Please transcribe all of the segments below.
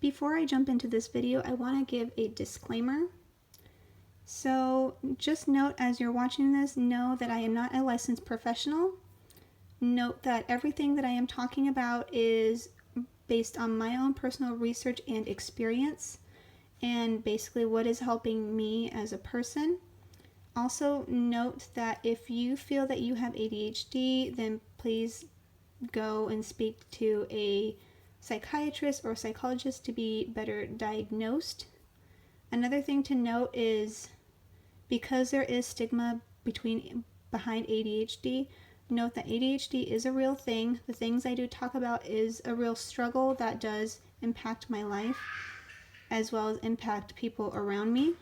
Before I jump into this video, I want to give a disclaimer. So just note as you're watching this, know that I am not a licensed professional. Note that everything that I am talking about is based on my own personal research and experience, and basically what is helping me as a person. Also note that if you feel that you have ADHD, then please go and speak to a psychiatrist or psychologist to be better diagnosed. Another thing to note is because there is stigma behind ADHD, note that ADHD is a real thing. The things I do talk about is a real struggle that does impact my life as well as impact people around me.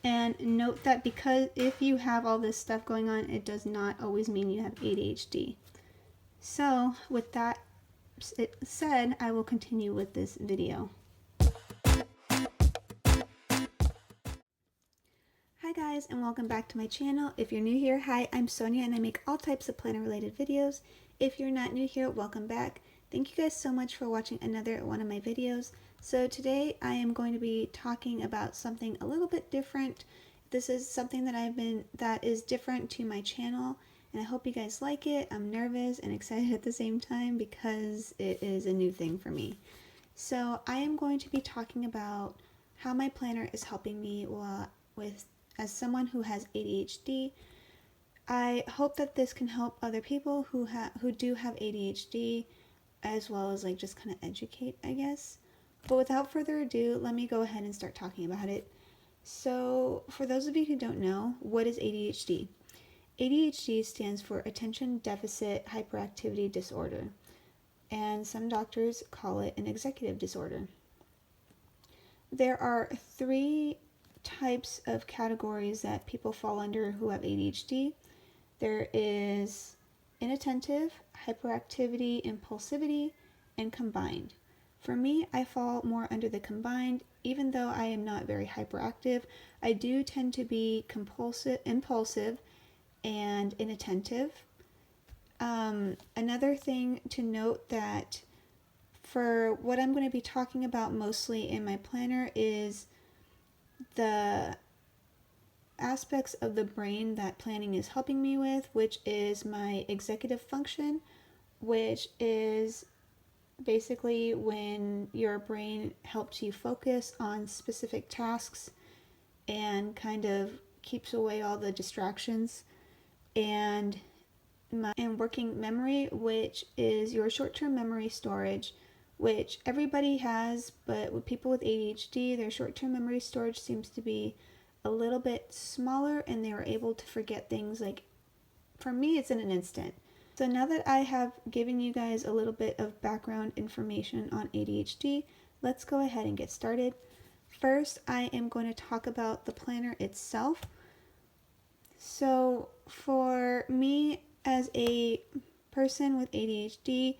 And note that because if you have all this stuff going on, it does not always mean you have ADHD. So with that said, I will continue with this video. Hi guys, and welcome back to my channel. If you're new here, hi, I'm Sonia and I make all types of planner related videos. If you're not new here, welcome back. Thank you guys so much for watching another one of my videos. So today I am going to be talking about something a little bit different. This is something that is different to my channel, and I hope you guys like it. I'm nervous and excited at the same time because it is a new thing for me. So I am going to be talking about how my planner is helping me as someone who has ADHD. I hope that this can help other people who do have ADHD, as well as like just kind of educate, I guess. But without further ado, let me go ahead and start talking about it. So for those of you who don't know, what is ADHD? ADHD stands for Attention Deficit Hyperactivity Disorder, and some doctors call it an executive disorder. There are three types of categories that people fall under who have ADHD. There is inattentive, hyperactivity, impulsivity, and combined. For me, I fall more under the combined. Even though I am not very hyperactive, I do tend to be impulsive, and inattentive. Another thing to note that for what I'm going to be talking about mostly in my planner is the aspects of the brain that planning is helping me with, which is my executive function, which is basically when your brain helps you focus on specific tasks and kind of keeps away all the distractions, and working memory, which is your short-term memory storage, which everybody has, but with people with ADHD, their short-term memory storage seems to be a little bit smaller, and they are able to forget things like, for me, it's in an instant. So now that I have given you guys a little bit of background information on ADHD, let's go ahead and get started. First, I am going to talk about the planner itself. So for me as a person with ADHD,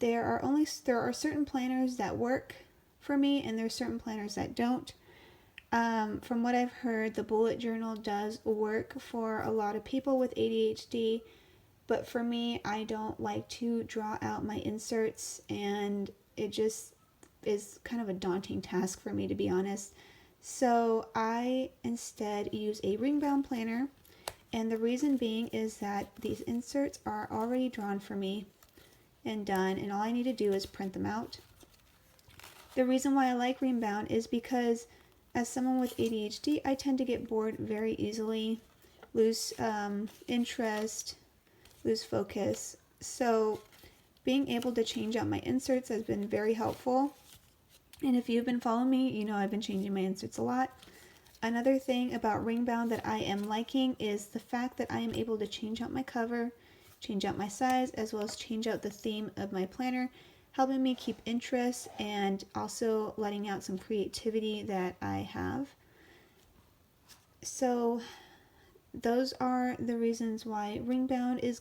there are certain planners that work for me, and there are certain planners that don't. From what I've heard, the bullet journal does work for a lot of people with ADHD, but for me, I don't like to draw out my inserts, and it just is kind of a daunting task for me, to be honest. So I instead use a ring-bound planner, and the reason being is that these inserts are already drawn for me and done, and all I need to do is print them out. The reason why I like ring-bound is because as someone with ADHD, I tend to get bored very easily, lose interest, lose focus. So being able to change out my inserts has been very helpful. And if you've been following me, you know I've been changing my inserts a lot. Another thing about ring-bound that I am liking is the fact that I am able to change out my cover, change out my size, as well as change out the theme of my planner, helping me keep interest and also letting out some creativity that I have. So those are the reasons why ring-bound is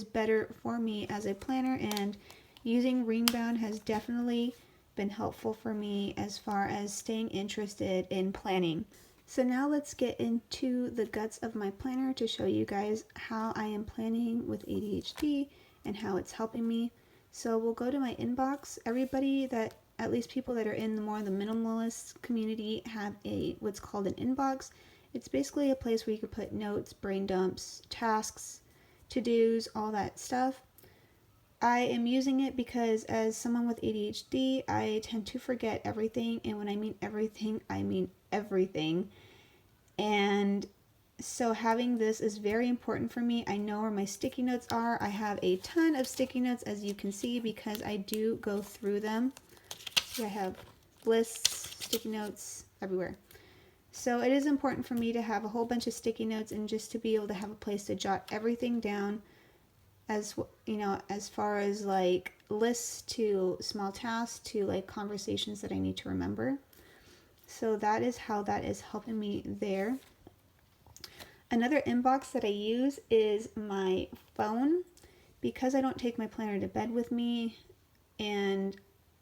better for me as a planner, and using ring-bound has definitely been helpful for me as far as staying interested in planning. So now let's get into the guts of my planner to show you guys how I am planning with ADHD and how it's helping me. So we'll go to my inbox. Everybody that at least people that are in the more the minimalist community have what's called an inbox. It's basically a place where you could put notes, brain dumps, tasks, to-dos, all that stuff. I am using it because as someone with ADHD, I tend to forget everything, and when I mean everything, I mean everything. And so having this is very important for me. I know where my sticky notes are. I have a ton of sticky notes, as you can see, because I do go through them. So I have lists, sticky notes everywhere. So it is important for me to have a whole bunch of sticky notes and just to be able to have a place to jot everything down, as you know, as far as like lists to small tasks to like conversations that I need to remember. So that is how that is helping me there. Another inbox that I use is my phone, because I don't take my planner to bed with me, and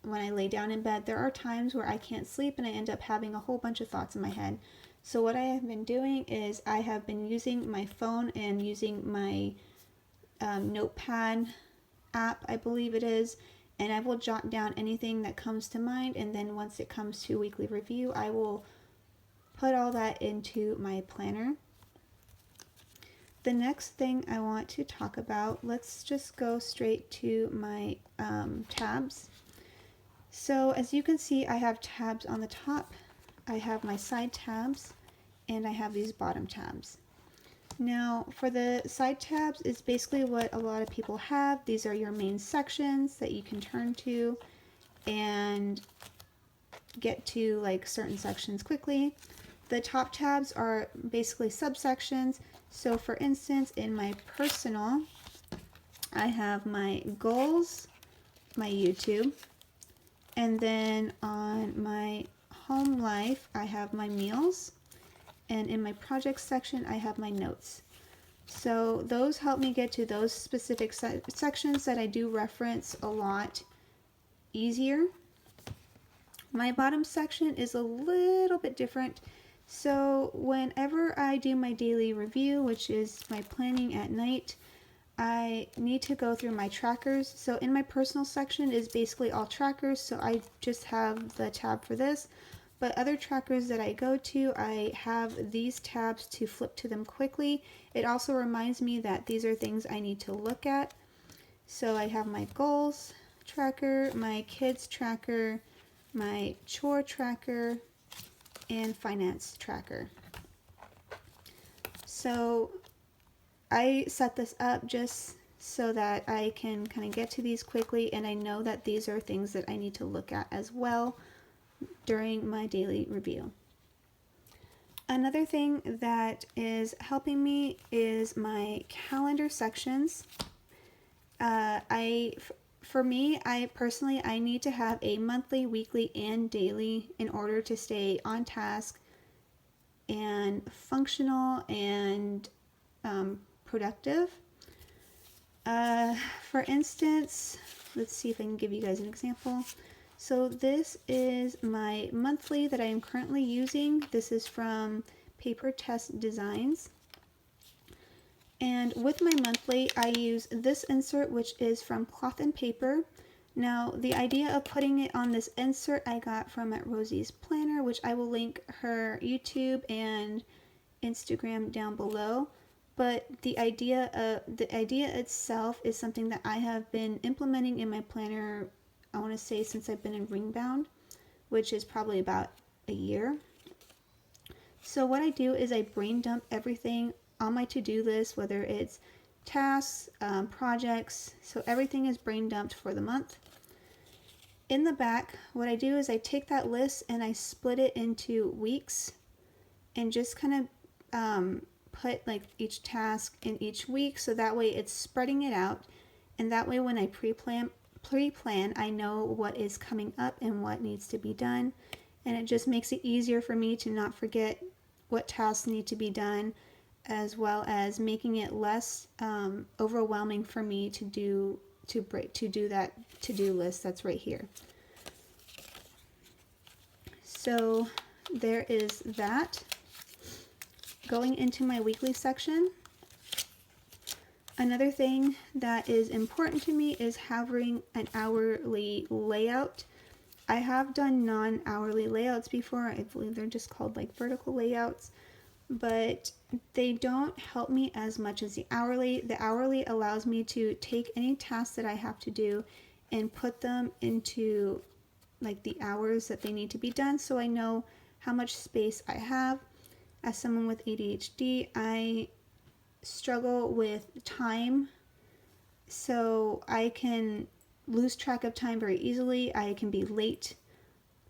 when I lay down in bed, there are times where I can't sleep and I end up having a whole bunch of thoughts in my head. So what I have been doing is I have been using my phone and using my notepad app, I believe it is, and I will jot down anything that comes to mind, and then once it comes to weekly review, I will put all that into my planner. The next thing I want to talk about, let's just go straight to my tabs. So as you can see, I have tabs on the top, I have my side tabs, and I have these bottom tabs. Now for the side tabs is basically what a lot of people have. These are your main sections that you can turn to and get to like certain sections quickly. The top tabs are basically subsections. So for instance, in my personal, I have my goals, my YouTube, and then on my home life, I have my meals, and in my projects section, I have my notes. So those help me get to those specific sections that I do reference a lot easier. My bottom section is a little bit different. So whenever I do my daily review, which is my planning at night, I need to go through my trackers. So in my personal section is basically all trackers, so I just have the tab for this. But other trackers that I go to, I have these tabs to flip to them quickly. It also reminds me that these are things I need to look at. So I have my goals tracker, my kids tracker, my chore tracker, and finance tracker. So I set this up just so that I can kind of get to these quickly, and I know that these are things that I need to look at as well during my daily review. Another thing that is helping me is my calendar sections. For me, I personally need to have a monthly, weekly, and daily in order to stay on task and functional and productive. For instance, let's see if I can give you guys an example. So this is my monthly that I am currently using. This is from PAPERTESSDESIGNS. And with my monthly, I use this insert, which is from Cloth and Paper. Now, the idea of putting it on this insert I got from Rosie's Planner, which I will link her YouTube and Instagram down below. But the idea itself is something that I have been implementing in my planner, I want to say since I've been in Ringbound, which is probably about a year. So what I do is I brain dump everything on my to-do list, whether it's tasks, projects, so everything is brain dumped for the month. In the back, what I do is I take that list and I split it into weeks and just kind of put like each task in each week, so that way it's spreading it out, and that way when I pre-plan I know what is coming up and what needs to be done, and it just makes it easier for me to not forget what tasks need to be done, as well as making it less overwhelming for me to do that to-do list that's right here. So there is that. Going into my weekly section, another thing that is important to me is having an hourly layout. I have done non-hourly layouts before. I believe they're just called like vertical layouts, but they don't help me as much as the hourly. The hourly allows me to take any tasks that I have to do and put them into like the hours that they need to be done, so I know how much space I have. As someone with ADHD, I struggle with time, so I can lose track of time very easily. I can be late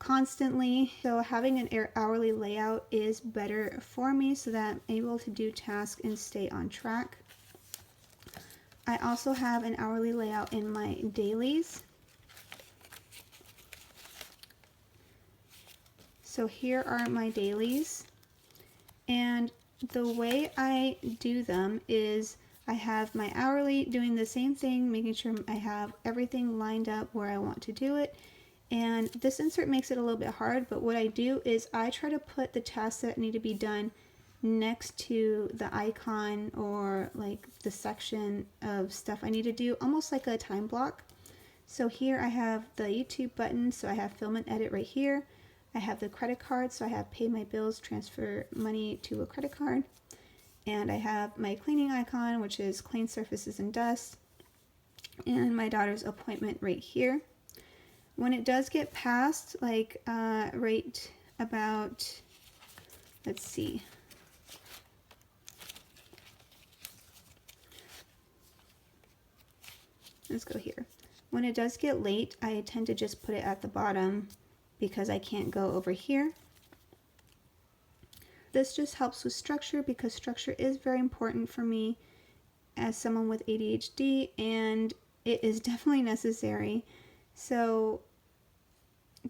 constantly, so having an hourly layout is better for me so that I'm able to do tasks and stay on track. I also have an hourly layout in my dailies. So here are my dailies, and the way I do them is I have my hourly doing the same thing, making sure I have everything lined up where I want to do it. And this insert makes it a little bit hard, but what I do is I try to put the tasks that need to be done next to the icon or like the section of stuff I need to do, almost like a time block. So here I have the YouTube button, so I have film and edit right here. I have the credit card, so I have pay my bills, transfer money to a credit card. And I have my cleaning icon, which is clean surfaces and dust. And my daughter's appointment right here. When it does get past, like right about, let's see. Let's go here. When it does get late, I tend to just put it at the bottom because I can't go over here. This just helps with structure because structure is very important for me as someone with ADHD, and it is definitely necessary. So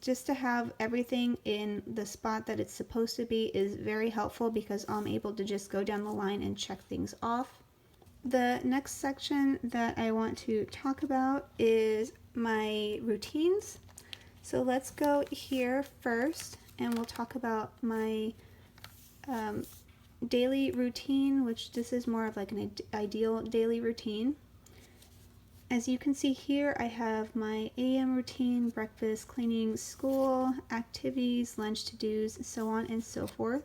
just to have everything in the spot that it's supposed to be is very helpful because I'm able to just go down the line and check things off. The next section that I want to talk about is my routines. So let's go here first and we'll talk about my daily routine, which this is more of like an ideal daily routine. As you can see here, I have my AM routine, breakfast, cleaning, school, activities, lunch to-dos, so on and so forth.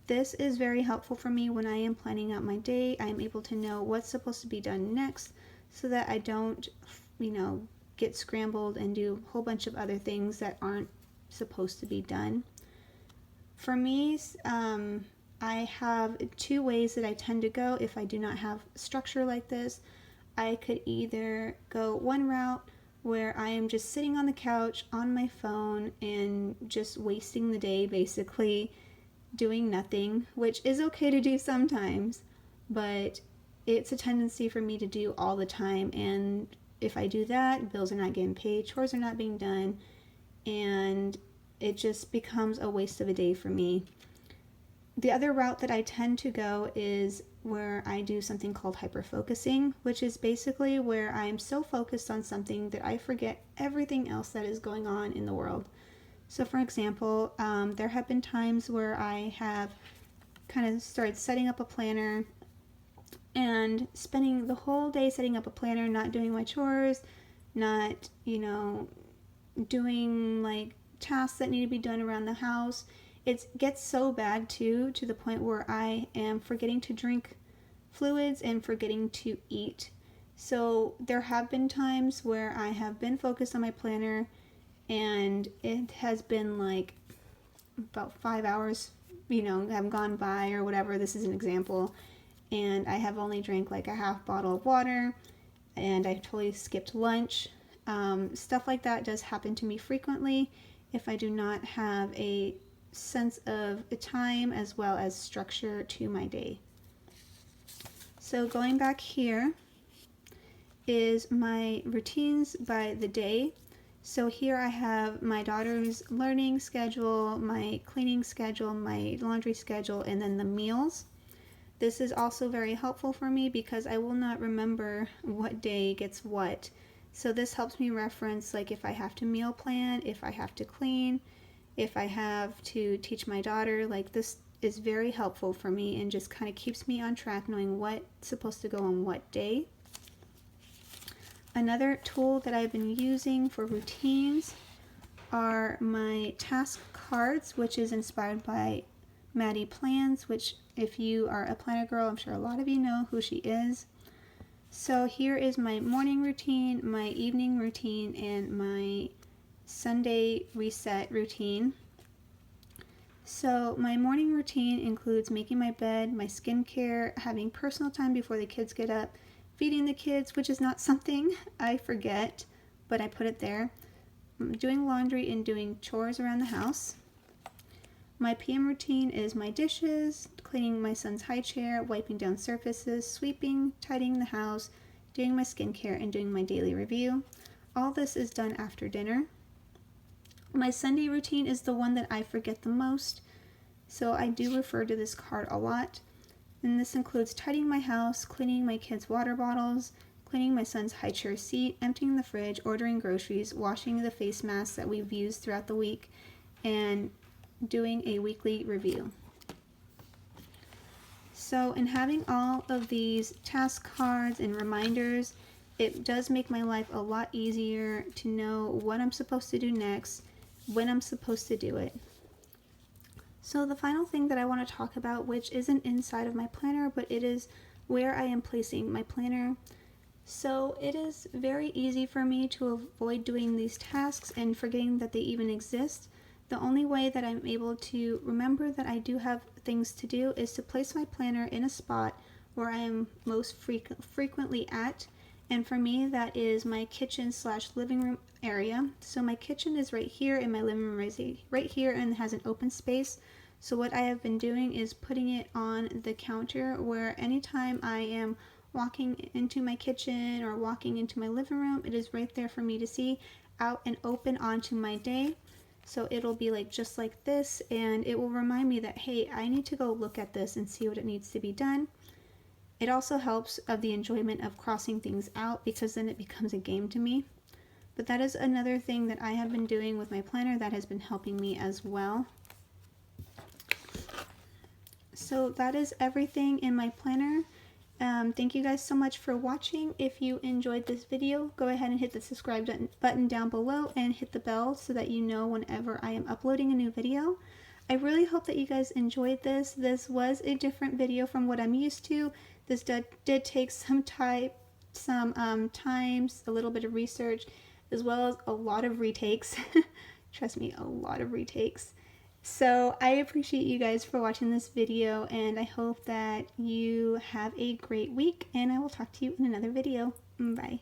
This is very helpful for me when I am planning out my day. I am able to know what's supposed to be done next so that I don't, get scrambled and do a whole bunch of other things that aren't supposed to be done. For me, I have two ways that I tend to go if I do not have structure like this. I could either go one route where I am just sitting on the couch on my phone and just wasting the day, basically doing nothing, which is okay to do sometimes, but it's a tendency for me to do all the time. And if I do that, bills are not getting paid, chores are not being done, and it just becomes a waste of a day for me. The other route that I tend to go is where I do something called hyperfocusing, which is basically where I'm so focused on something that I forget everything else that is going on in the world. So for example, there have been times where I have kind of started setting up a planner and spending the whole day setting up a planner, not doing my chores, not, doing like tasks that need to be done around the house. It gets so bad too, to the point where I am forgetting to drink fluids and forgetting to eat. So there have been times where I have been focused on my planner and it has been like about 5 hours, have gone by or whatever. This is an example. And I have only drank like a half bottle of water and I totally skipped lunch. Stuff like that does happen to me frequently if I do not have a sense of time as well as structure to my day. So going back here is my routines by the day. So here I have my daughter's learning schedule, my cleaning schedule, my laundry schedule, and then the meals. This is also very helpful for me because I will not remember what day gets what. So this helps me reference like if I have to meal plan, if I have to clean, if I have to teach my daughter. Like this is very helpful for me and just kind of keeps me on track knowing what's supposed to go on what day. Another tool that I've been using for routines are my task cards, which is inspired by Maddie Plans, which if you are a planner girl, I'm sure a lot of you know who she is. So here is my morning routine, my evening routine, and my Sunday reset routine. So my morning routine includes making my bed, my skincare, having personal time before the kids get up, feeding the kids, which is not something I forget, but I put it there, doing laundry and doing chores around the house. My PM routine is my dishes, cleaning my son's high chair, wiping down surfaces, sweeping, tidying the house, doing my skincare, and doing my daily review. All this is done after dinner. My Sunday routine is the one that I forget the most, so I do refer to this card a lot. And this includes tidying my house, cleaning my kids' water bottles, cleaning my son's high chair seat, emptying the fridge, ordering groceries, washing the face masks that we've used throughout the week, and doing a weekly review. So in having all of these task cards and reminders, it does make my life a lot easier to know what I'm supposed to do next, when I'm supposed to do it. So the final thing that I want to talk about, which isn't inside of my planner, but it is where I am placing my planner. So it is very easy for me to avoid doing these tasks and forgetting that they even exist. The only way that I'm able to remember that I do have things to do is to place my planner in a spot where I am most frequently at. And for me, that is my kitchen / living room area. So my kitchen is right here and my living room is right here and has an open space. So what I have been doing is putting it on the counter where anytime I am walking into my kitchen or walking into my living room, it is right there for me to see out and open onto my day. So it'll be like just like this, and it will remind me that, hey, I need to go look at this and see what it needs to be done. It also helps of the enjoyment of crossing things out, because then it becomes a game to me. But that is another thing that I have been doing with my planner that has been helping me as well. So that is everything in my planner. Thank you guys so much for watching. If you enjoyed this video, go ahead and hit the subscribe button down below and hit the bell so that you know whenever I am uploading a new video. I really hope that you guys enjoyed this. This was a different video from what I'm used to. This did take some time, a little bit of research, as well as a lot of retakes. Trust me, a lot of retakes. So I appreciate you guys for watching this video, and I hope that you have a great week, and I will talk to you in another video. Bye.